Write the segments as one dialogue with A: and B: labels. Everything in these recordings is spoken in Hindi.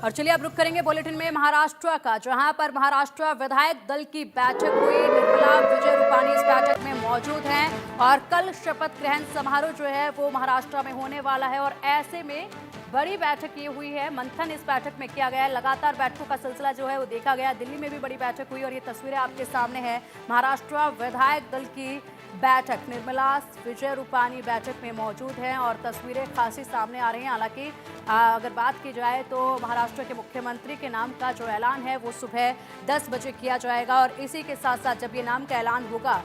A: और चलिए अब रुक करेंगे बुलेटिन में महाराष्ट्र का, जहां पर महाराष्ट्र विधायक दल की बैठक हुई। निर्मला विजय रूपाणी इस बैठक में मौजूद हैं और कल शपथ ग्रहण समारोह जो है वो महाराष्ट्र में होने वाला है। और ऐसे में बड़ी बैठक ये हुई है, मंथन इस बैठक में किया गया है। लगातार बैठकों का सिलसिला जो है वो देखा गया। दिल्ली में भी बड़ी बैठक हुई और ये तस्वीरें आपके सामने है। महाराष्ट्र विधायक दल की बैठक, निर्मला विजय रूपाणी बैठक में मौजूद हैं और तस्वीरें खासी सामने आ रही हैं। हालांकि अगर बात की जाए तो महाराष्ट्र के मुख्यमंत्री के नाम का जो ऐलान है वो सुबह 10 बजे किया जाएगा और इसी के साथ साथ जब ये नाम का ऐलान होगा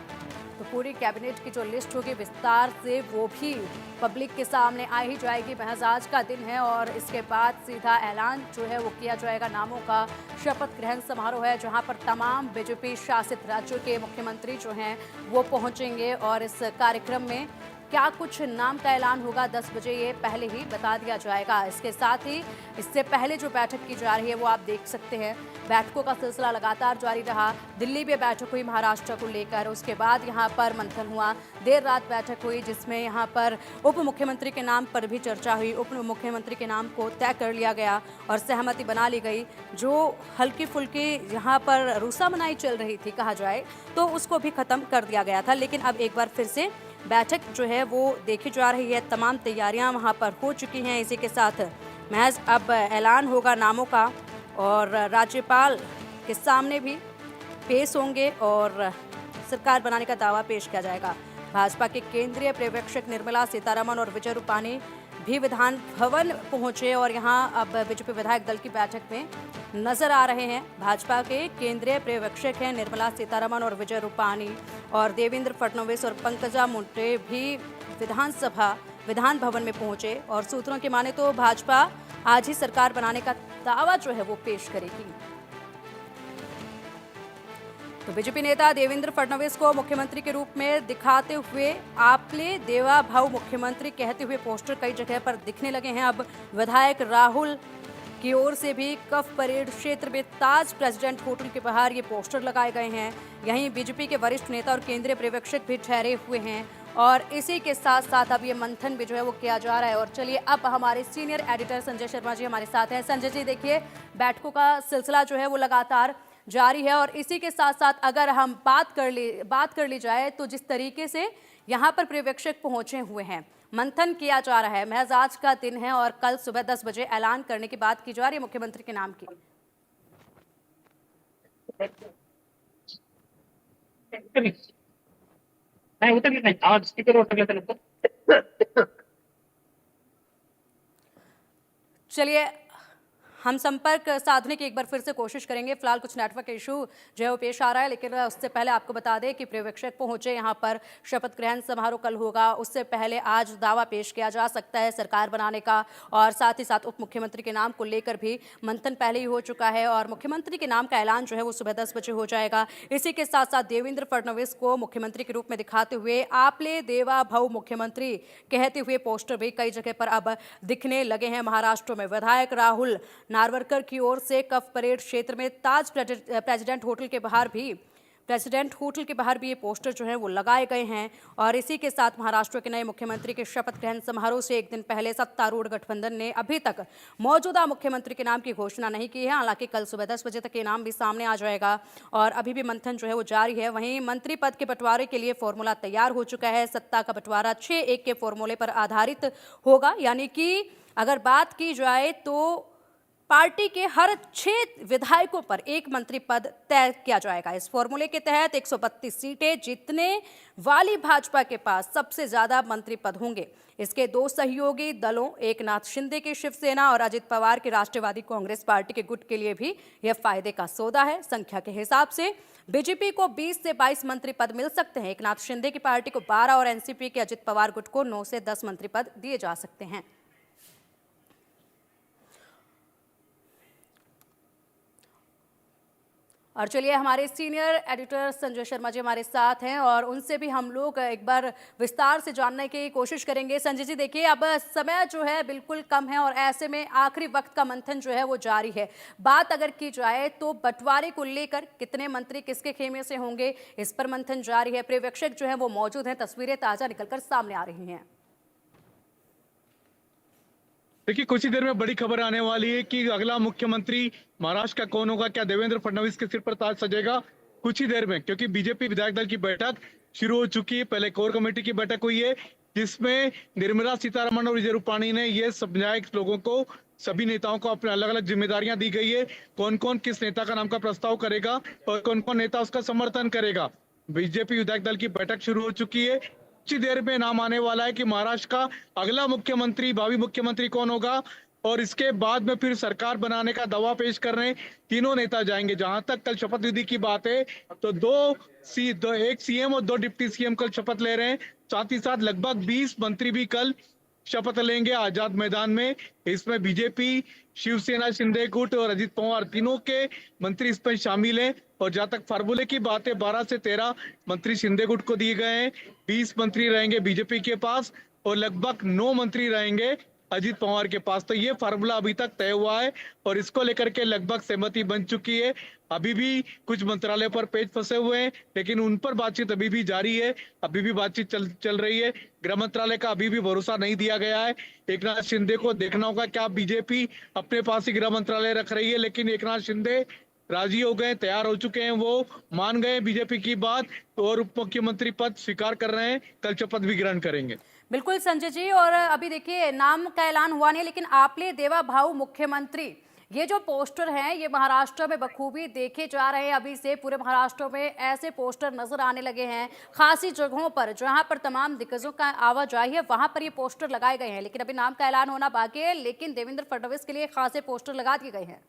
A: तो पूरी कैबिनेट की जो लिस्ट होगी विस्तार से वो भी पब्लिक के सामने आ ही जाएगी। महज आज का दिन है और इसके बाद सीधा ऐलान जो है वो किया जाएगा। नामों का शपथ ग्रहण समारोह है जहां पर तमाम बीजेपी शासित राज्यों के मुख्यमंत्री जो हैं वो पहुंचेंगे और इस कार्यक्रम में क्या कुछ नाम का ऐलान होगा 10 बजे ये पहले ही बता दिया जाएगा। इसके साथ ही इससे पहले जो बैठक की जा रही है वो आप देख सकते हैं। बैठकों का सिलसिला लगातार जारी रहा। दिल्ली में बैठक हुई महाराष्ट्र को लेकर, उसके बाद यहाँ पर मंथन हुआ। देर रात बैठक हुई जिसमें यहाँ पर उप मुख्यमंत्री के नाम पर भी चर्चा हुई। उप मुख्यमंत्री के नाम को तय कर लिया गया और सहमति बना ली गई। जो हल्की फुल्की यहाँ पर रूसामनाई चल रही थी कहा जाए तो उसको भी खत्म कर दिया गया था। लेकिन अब एक बार फिर से बैठक जो है वो देखी जा रही है। तमाम तैयारियां वहां पर हो चुकी हैं। इसी के साथ महज अब ऐलान होगा नामों का और राज्यपाल के सामने भी पेश होंगे और सरकार बनाने का दावा पेश किया जाएगा। भाजपा के केंद्रीय पर्यवेक्षक निर्मला सीतारमण और विजय रूपाणी भी विधान भवन पहुंचे और यहां अब बीजेपी विधायक दल की बैठक में नजर आ रहे हैं। भाजपा के केंद्रीय पर्यवेक्षक हैं निर्मला सीतारमण और विजय रूपाणी और देवेंद्र फडणवीस और पंकजा मुंडे भी विधान भवन में पहुंचे और सूत्रों की माने तो भाजपा आज ही सरकार बनाने का दावा जो है वो पेश करेगी। तो बीजेपी नेता देवेंद्र फडणवीस को मुख्यमंत्री के रूप में दिखाते हुए आपले देवा भाऊ मुख्यमंत्री कहते हुए पोस्टर कई जगह पर दिखने लगे हैं। अब विधायक राहुल की ओर से भी कफ परेड क्षेत्र में ताज प्रेसिडेंट होटल के बाहर ये पोस्टर लगाए गए हैं। यहीं बीजेपी के वरिष्ठ नेता और केंद्रीय पर्यवेक्षक भी ठहरे हुए हैं और इसी के साथ साथ अब ये मंथन भी जो है वो किया जा रहा है। और चलिए अब हमारे सीनियर एडिटर संजय शर्मा जी हमारे साथ हैं। संजय जी देखिए, बैठकों का सिलसिला जो है वो लगातार जारी है और इसी के साथ साथ अगर हम बात कर ली जाए तो जिस तरीके से यहाँ पर पर्यवेक्षक पहुंचे हुए हैं, मंथन किया जा रहा है, महज आज का दिन है और कल सुबह 10 बजे ऐलान करने की बात की जा रही है मुख्यमंत्री के नाम की। चलिए हम संपर्क साधने की एक बार फिर से कोशिश करेंगे। फिलहाल कुछ नेटवर्क इशू जो है वो पेश आ रहा है, लेकिन उससे पहले आपको बता दें कि पर्यवेक्षक पहुंचे यहाँ पर। शपथ ग्रहण समारोह कल होगा, उससे पहले आज दावा पेश किया जा सकता है सरकार बनाने का और साथ ही साथ उप मुख्यमंत्री के नाम को लेकर भी मंथन पहले ही हो चुका है और मुख्यमंत्री के नाम का ऐलान जो है वो सुबह 10 बजे हो जाएगा। इसी के साथ साथ देवेंद्र फडणवीस को मुख्यमंत्री के रूप में दिखाते हुए आपले देवा भाऊ मुख्यमंत्री कहते हुए पोस्टर भी कई जगह पर अब दिखने लगे हैं। महाराष्ट्र में विधायक राहुल नार्वरकर की ओर से कफ परेड क्षेत्र में ताज प्रेसिडेंट होटल के बाहर भी ये पोस्टर जो है वो लगाए गए हैं और इसी के साथ महाराष्ट्र के नए मुख्यमंत्री के शपथ ग्रहण समारोह से एक दिन पहले सत्तारूढ़ गठबंधन ने अभी तक मौजूदा मुख्यमंत्री के नाम की घोषणा नहीं की है। हालांकि कल सुबह 10 बजे तक ये नाम भी सामने आ जाएगा और अभी भी मंथन जो है वो जारी है। वहीं मंत्री पद के बंटवारे के लिए फॉर्मूला तैयार हो चुका है। सत्ता का बंटवारा 6-1 के फॉर्मूले पर आधारित होगा, यानी कि अगर बात की जाए तो पार्टी के हर 6 विधायकों पर एक मंत्री पद तय किया जाएगा। इस फॉर्मूले के तहत 132 सीटें जीतने वाली भाजपा के पास सबसे ज्यादा मंत्री पद होंगे। इसके 2 सहयोगी दलों एकनाथ शिंदे की शिवसेना और अजित पवार की राष्ट्रवादी कांग्रेस पार्टी के गुट के लिए भी यह फायदे का सौदा है। संख्या के हिसाब से बीजेपी को 20 से 22 मंत्री पद मिल सकते हैं। एकनाथ शिंदे की पार्टी को 12 और एनसीपी के अजित पवार गुट को 9 से 10 मंत्री पद दिए जा सकते हैं। और चलिए हमारे सीनियर एडिटर संजय शर्मा जी हमारे साथ हैं और उनसे भी हम लोग एक बार विस्तार से जानने की कोशिश करेंगे। संजय जी देखिए, अब समय जो है बिल्कुल कम है और ऐसे में आखिरी वक्त का मंथन जो है वो जारी है। बात अगर की जाए तो बंटवारे को लेकर कितने मंत्री किसके खेमे से होंगे, इस पर मंथन जारी है। पर्यवेक्षक जो है वो मौजूद हैं, तस्वीरें ताजा निकलकर सामने आ रही हैं।
B: देखिए, कुछ ही देर में बड़ी खबर आने वाली है कि अगला मुख्यमंत्री महाराष्ट्र का कौन होगा। क्या देवेंद्र फडणवीस के सिर पर ताज सजेगा कुछ ही देर में, क्योंकि बीजेपी विधायक दल की बैठक शुरू हो चुकी है। पहले कोर कमेटी की बैठक हुई है जिसमें निर्मला सीतारमण और विजय रूपाणी ने ये समझाया कि लोगों को, सभी नेताओं को अपने अलग अलग जिम्मेदारियां दी गई है, कौन कौन किस नेता का नाम का प्रस्ताव करेगा और कौन कौन नेता उसका समर्थन करेगा। बीजेपी विधायक दल की बैठक शुरू हो चुकी है। कुछ ही देर में नाम आने वाला है कि महाराष्ट्र का अगला मुख्यमंत्री, भावी मुख्यमंत्री कौन होगा। और इसके बाद में फिर सरकार बनाने का दावा पेश कर रहे हैं तीनों नेता जाएंगे। जहां तक कल शपथ विधि की बात है तो एक सीएम और दो डिप्टी सीएम कल शपथ ले रहे हैं। साथ ही साथ लगभग 20 मंत्री भी कल शपथ लेंगे आजाद मैदान में। इसमें बीजेपी, शिवसेना, शिंदे गुट और अजित पवार तीनों के मंत्री इसमें शामिल हैं। और जहां तक फार्मूले की बात है, 12 से 13 मंत्री शिंदे गुट को दिए गए हैं, 20 मंत्री रहेंगे बीजेपी के पास और लगभग 9 मंत्री रहेंगे अजित पवार के पास। तो ये फार्मूला अभी तक तय हुआ है और इसको लेकर के लगभग सहमति बन चुकी है। अभी भी कुछ मंत्रालय पर पेच फंसे हुए हैं, लेकिन उन पर बातचीत अभी भी जारी है, अभी भी बातचीत चल रही है। गृह मंत्रालय का अभी भी भरोसा नहीं दिया गया है। एकनाथ शिंदे को देखना होगा क्या बीजेपी अपने पास ही गृह मंत्रालय रख रही है, लेकिन एकनाथ शिंदे राजी हो गए, तैयार हो चुके हैं, वो मान गए बीजेपी की बात और उप मुख्यमंत्री पद स्वीकार कर रहे हैं, कल शपथ भी ग्रहण करेंगे।
A: बिल्कुल संजय जी, और अभी देखिए नाम का ऐलान हुआ नहीं, लेकिन आपले देवा भाऊ मुख्यमंत्री, ये जो पोस्टर हैं ये महाराष्ट्र में बखूबी देखे जा रहे हैं। अभी से पूरे महाराष्ट्र में ऐसे पोस्टर नजर आने लगे हैं, खासी जगहों पर जहां पर तमाम दिग्गजों का आवाजाही है वहां पर ये पोस्टर लगाए गए हैं। लेकिन अभी नाम का ऐलान होना बाकी है, लेकिन देवेंद्र फडणवीस के लिए खासे पोस्टर लगा दिए गए हैं।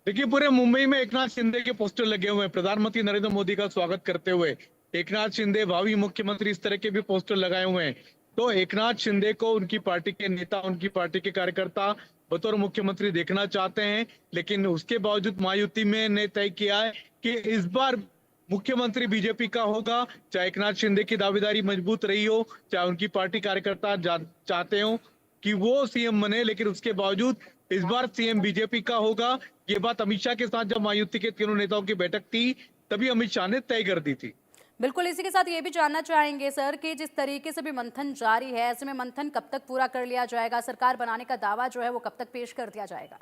B: देखिए, पूरे मुंबई में एकनाथ शिंदे के पोस्टर लगे हुए हैं प्रधानमंत्री नरेंद्र मोदी का स्वागत करते हुए। एकनाथ शिंदे भावी मुख्यमंत्री, इस तरह के भी पोस्टर लगाए हुए हैं। तो एकनाथ शिंदे को उनकी पार्टी के नेता, उनकी पार्टी के कार्यकर्ता बतौर मुख्यमंत्री देखना चाहते हैं, लेकिन उसके बावजूद महायुति में ने तय किया है कि इस बार मुख्यमंत्री बीजेपी का होगा। चाहे एकनाथ शिंदे की दावेदारी मजबूत रही हो, चाहे उनकी पार्टी कार्यकर्ता चाहते हो कि वो सीएम बने, लेकिन उसके बावजूद इस बार सीएम बीजेपी का होगा। ये बात अमित शाह के साथ जब महायुति के तीनों नेताओं की बैठक थी तभी अमित शाह ने तय कर दी थी।
A: बिल्कुल, इसी के साथ ये भी जानना चाहेंगे सर कि जिस तरीके से भी मंथन जारी है, ऐसे में मंथन कब तक पूरा कर लिया जाएगा, सरकार बनाने का दावा जो है वो कब तक पेश कर दिया जाएगा?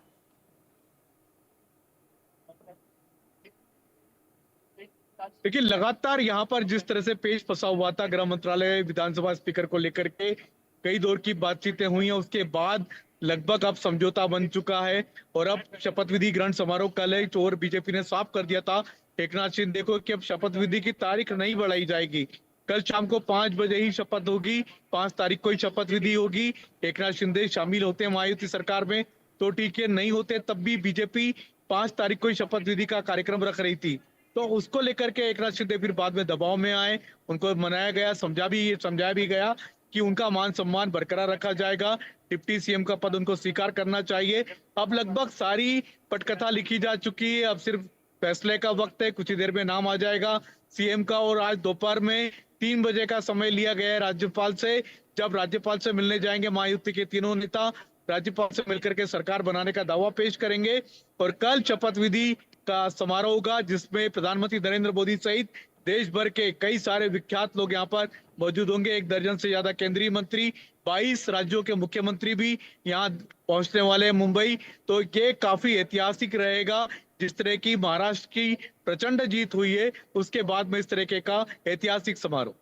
B: देखिए, लगातार यहाँ पर जिस तरह से पेश फंसा हुआ था गृह मंत्रालय, विधानसभा स्पीकर को लेकर के कई दौर की बातचीतें हुई हैं, उसके बाद लगभग अब समझौता बन चुका है और अब शपथ विधि ग्रहण समारोह कल है। और बीजेपी ने साफ कर दिया था एकनाथ शिंदे को कि अब शपथ विधि की तारीख नहीं बढ़ाई जाएगी। कल शाम को 5 बजे ही शपथ होगी, 5 तारीख को ही शपथ विधि होगी। एकनाथ शिंदे शामिल होते हैं महायुति सरकार में तो ठीक है, नहीं होते तब भी बीजेपी 5 तारीख को ही शपथ विधि का कार्यक्रम रख रही थी। तो उसको लेकर के एकनाथ शिंदे फिर बाद में दबाव में आए, उनको मनाया गया, समझाया भी गया कि उनका मान सम्मान बरकरार रखा जाएगा, डिप्टी सीएम का पद उनको स्वीकार करना चाहिए। अब लगभग सारी पटकथा लिखी जा चुकी है, अब सिर्फ फैसले का वक्त है। कुछ ही देर में नाम आ जाएगा सीएम का और आज दोपहर में 3 बजे का समय लिया गया है राज्यपाल से। जब राज्यपाल से मिलने जाएंगे महायुति के तीनों नेता, राज्यपाल से मिलकर के सरकार बनाने का दावा पेश करेंगे और कल शपथ विधि का समारोह होगा जिसमें प्रधानमंत्री नरेंद्र मोदी सहित देश भर के कई सारे विख्यात लोग यहाँ पर मौजूद होंगे। 1 दर्जन से ज्यादा केंद्रीय मंत्री, 22 राज्यों के मुख्यमंत्री भी यहाँ पहुंचने वाले हैं मुंबई। तो ये काफी ऐतिहासिक रहेगा। जिस तरह की महाराष्ट्र की प्रचंड जीत हुई है उसके बाद में इस तरीके का ऐतिहासिक समारोह।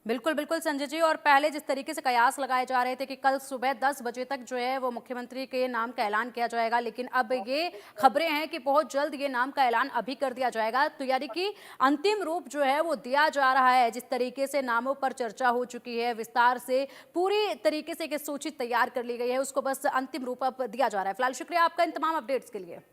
A: बिल्कुल बिल्कुल संजय जी, और पहले जिस तरीके से कयास लगाए जा रहे थे कि कल सुबह 10 बजे तक जो है वो मुख्यमंत्री के नाम का ऐलान किया जाएगा, लेकिन अब ये खबरें हैं कि बहुत जल्द ये नाम का ऐलान अभी कर दिया जाएगा। तो यानी कि अंतिम रूप जो है वो दिया जा रहा है। जिस तरीके से नामों पर चर्चा हो चुकी है, विस्तार से पूरी तरीके से एक सूची तैयार कर ली गई है, उसको बस अंतिम रूप अब दिया जा रहा है। फिलहाल शुक्रिया आपका इन तमाम अपडेट्स के लिए।